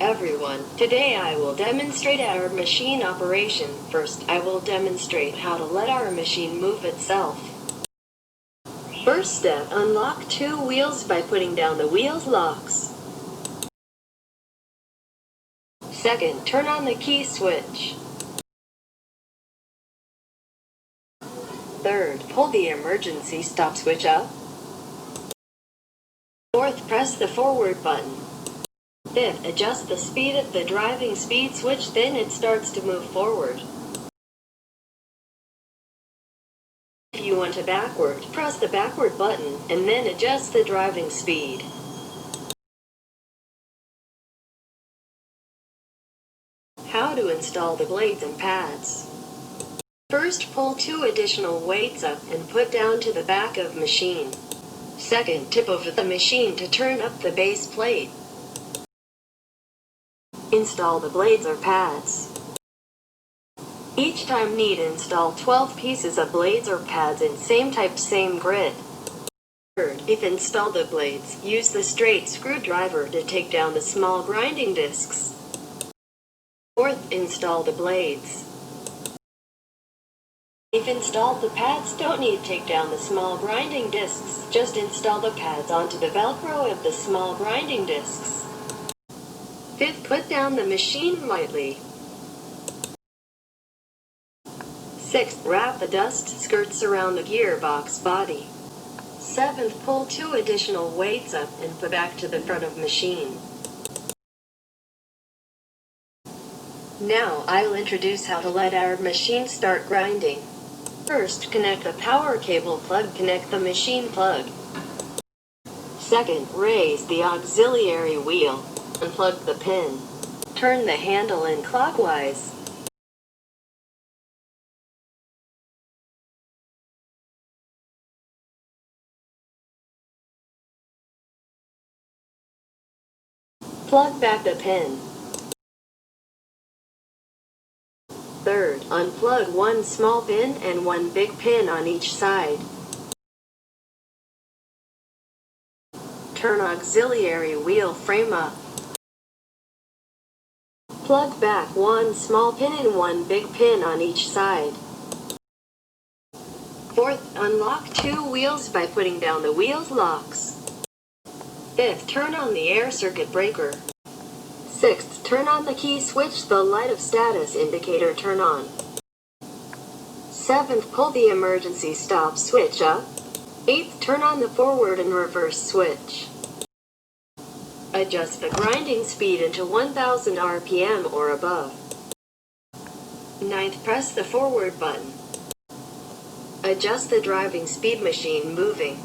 everyone. Today I will demonstrate our machine operation. First, I will demonstrate how to let our machine move itself. First step, unlock two wheels by putting down the wheels locks. Second, turn on the key switch. Third, pull the emergency stop switch up. Fourth, press the forward button. Fifth, adjust the speed of the driving speed switch, then it starts to move forward. If you want to backward, press the backward button, and then adjust the driving speed. How to install the blades and pads. First, pull two additional weights up and put down to the back of machine. Second, tip over the machine to turn up the base plate. Install the blades or pads. Each time need install 12 pieces of blades or pads in same type, same grid. Third, if install the blades, use the straight screwdriver to take down the small grinding discs. Fourth, install the blades. If installed the pads, don't need to take down the small grinding discs, just install the pads onto the Velcro of the small grinding discs. Fifth, put down the machine lightly. Sixth, wrap the dust skirts around the gearbox body. Seventh, pull two additional weights up and put back to the front of machine. Now, I'll introduce how to let our machine start grinding. First, connect the power cable plug, connect the machine plug. Second, raise the auxiliary wheel. Unplug the pin. Turn the handle in clockwise. Plug back the pin. Third, unplug one small pin and one big pin on each side. Turn auxiliary wheel frame up. Plug back one small pin and one big pin on each side. Fourth, unlock two wheels by putting down the wheels locks. Fifth, turn on the air circuit breaker. Sixth, turn on the key switch, the light of status indicator turn on. Seventh, pull the emergency stop switch up. Eighth, turn on the forward and reverse switch. Adjust the grinding speed into 1000 RPM or above. Ninth, press the forward button. Adjust the driving speed machine moving.